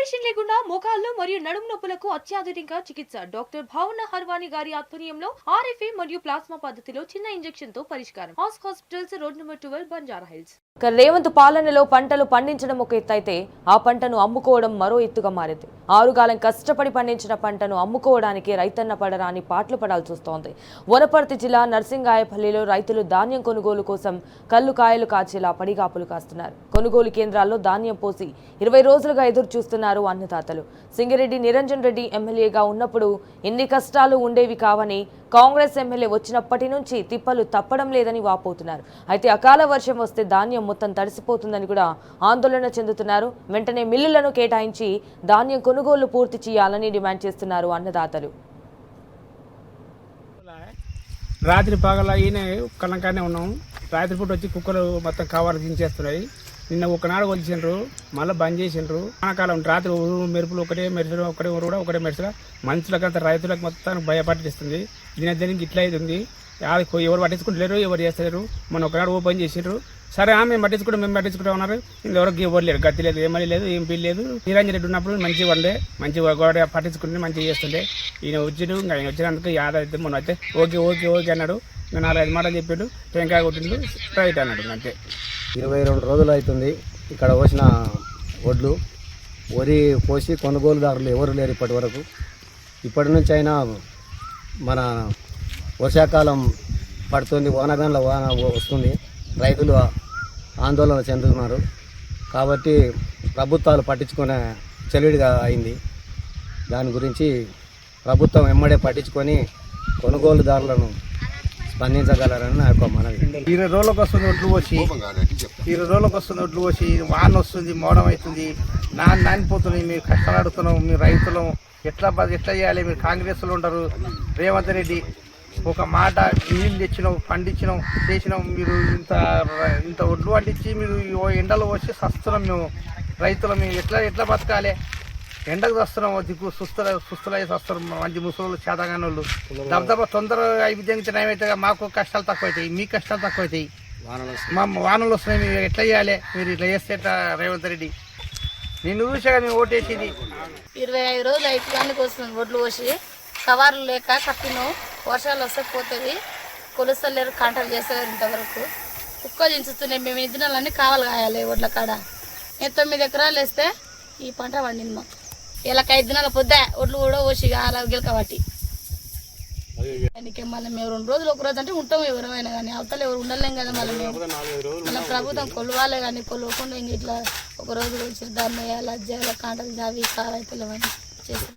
Operation లేకుండా మోకాళ్ళు మరియు నడుము నొప్పులకు అత్యాధునిక చికిత్స డాక్టర్ భావన హర్వాణి గారి ఆధ్వర్యంలో ఆర్ఎఫ్ఏ మరియు ప్లాస్మా పద్ధతిలో చిన్న ఇంజెక్షన్ తో పరిష్కారం. Hospitals road number 12 Banjara hills. Revanth పాలనలో పంటలు పండించడం ఒక ఎత్తు అయితే ఆ పంటను అమ్ముకోవడం మరో ఎత్తుగా మారింది. ఆరుగాలం కష్టపడి పండించిన పంటను అమ్ముకోవడానికి రైతన్న పడరాని పాటలు పడాల్సి వస్తోంది. వనపర్తి జిల్లా నర్సింగాయపల్లిలో రైతులు ధాన్యం కొనుగోలు కోసం కల్లు కాయలు కాచేలా పడిగాపులు కాస్తున్నారు. కొనుగోలు కేంద్రాల్లో ధాన్యం పోసి 20 రోజులుగా ఎదురు చూస్తున్నారు అన్నదాతలు. సింగిరెడ్డి నిరంజన్ రెడ్డి ఎమ్మెల్యేగా ఉన్నప్పుడు ఎన్ని కష్టాలు ఉండేవి కావని కాంగ్రెస్ ఎమ్మెల్యే వచ్చినప్పటి నుంచి తిప్పలు తప్పడం లేదని వాపోతున్నారు. అయితే అకాల వర్షం వస్తే ధాన్యం మొత్తం తడిసిపోతుందని కూడా ఆందోళన చెందుతున్నారు. వెంటనే మిల్లులను కేటాయించి ధాన్యం కొనుగోలు పూర్తి చేయాలని డిమాండ్ చేస్తున్నారు అన్నదాతలు. రాత్రి పగల ఈయన కళ్ళంకానే ఉన్నాం. రాత్రిపూట వచ్చి కుక్కలు మొత్తం కవర్ దించేస్తున్నాయి. నిన్న ఒకనాడు కొలిసిండ్రు, మళ్ళీ బంద్ చేసిండ్రు. వానాకాలం రాత్రి మెరుపులు ఒకటే మెరుసలు ఒకటే కూడా ఒకటే మెరుసలు మనుషులకు రైతులకు మొత్తం భయపట్టిస్తుంది. దీనికి ఇట్లా అవుతుంది. ఎవరు పట్టించుకుంటలేరు, ఎవరు చేస్తలేరు. మొన్న ఒకనాడు ఓపెన్ చేసిండ్రు. సరే మేము పట్టించుకుంటా ఉన్నారు. ఎవరికి ఎవరు లేరు, గతి లేదు, ఏమీ లేదు, ఏం పిల్లి లేదు. నిరంజన్ రెడ్డి ఉన్నప్పుడు మంచిగా ఉండే, మంచిగా గోడ పట్టించుకుంటే మంచిగా చేస్తుండే. ఈయన వచ్చిండు. ఇంకా ఆయన వచ్చినందుకు యాదైతే మొన్న అయితే ఓకే ఓకే ఓకే అన్నాడు. ఇంకా 4-5 మాటలు చెప్పిండు, టెంకాయ కొట్టిండు, రైట్ అన్నాడు. అంతే. 22 రోజులు అవుతుంది ఇక్కడ పోసిన వడ్లు. వరి పోసి కొనుగోలుదారులు ఎవరు లేరు ఇప్పటి వరకు. ఇప్పటి నుంచి అయినా మన వర్షాకాలం పడుతుంది, వానగాన్ల వాన వస్తుంది, రైతులు ఆందోళన చెందుతున్నారు. కాబట్టి ప్రభుత్వాలు పట్టించుకునే చెలిడిగా అయింది. దాని గురించి ప్రభుత్వం ఎమ్మడే పట్టించుకొని కొనుగోలుదారులను స్పందించగలరని నా యొక్క మనవి. 20 రోజులకు వస్తుంది ఒడ్లు పోసి, 20 రోజులకు వస్తుంది ఒడ్లు పోసి, వాన వస్తుంది, మోడం అవుతుంది, నానిపోతున్నాయి. మీరు కష్టాలు అడుగుతున్నాం. మీరు రైతులం ఎట్లా చేయాలి? మీరు కాంగ్రెస్లో ఉంటారు. రేవంత్ రెడ్డి ఒక మాట నీళ్ళు తెచ్చినాం, పండించినాం, చేసినాం. మీరు ఇంత ఒడ్లు పండించి మీరు ఎండలో వచ్చి సస్తున్నాం. మేము రైతులం, మేము ఎట్లా బతకాలి? ఎండకు వస్తున్నాం, దిక్కు సుస్తులై వస్తారు. మంచి ముసలు చేతగాని వాళ్ళు దెబ్బ తొందరగా విద్యంగా ఏమైతే మాకు కష్టాలు తక్కువ అవుతాయి, మీ కష్టాలు తక్కువ అవుతాయి. వానలు వస్తున్నాయి. మీరు ఎట్లా చేయాలి? మీరు ఇట్లా చేస్తే ఎట్లా? రేవంత్ రెడ్డి నిన్ను చూసాక మేము ఓటేసింది. 25 రోజులు అయితే వస్తుంది ఒడ్లు పోసి, కవర్లు లేక కట్టినాం. వర్షాలు వస్తే పోతుంది, కొలుస్తలేరు, కాంటాలు చేస్తలేరు. ఇంతవరకు కుక్క దించుతున్నాయి. మేము ఇద్దరులన్నీ కావాలి కాయాలి ఒడ్ల కాడ. నేను 9 ఎకరాలు వేస్తే ఈ పంట పండింది మాకు. ఇలా 5 దినాల పొద్దే ఒడ్లు కూడా పోసి అలా గిలకబట్టి దానికి మళ్ళీ మేము 2 రోజులు 1 రోజు అంటే ఉంటాము. ఎవరైనా కానీ అవతల ఎవరు ఉండలేం కదా. మళ్ళీ మేము మళ్ళీ ప్రభుత్వం కొలవాలే కానీ కొలవకుండా ఇంక ఇట్లా 1 రోజు వచ్చి దాన్ని వేయాలి, అజ్జాల కాంటలు జావి కావాలి పిల్లవని చేసి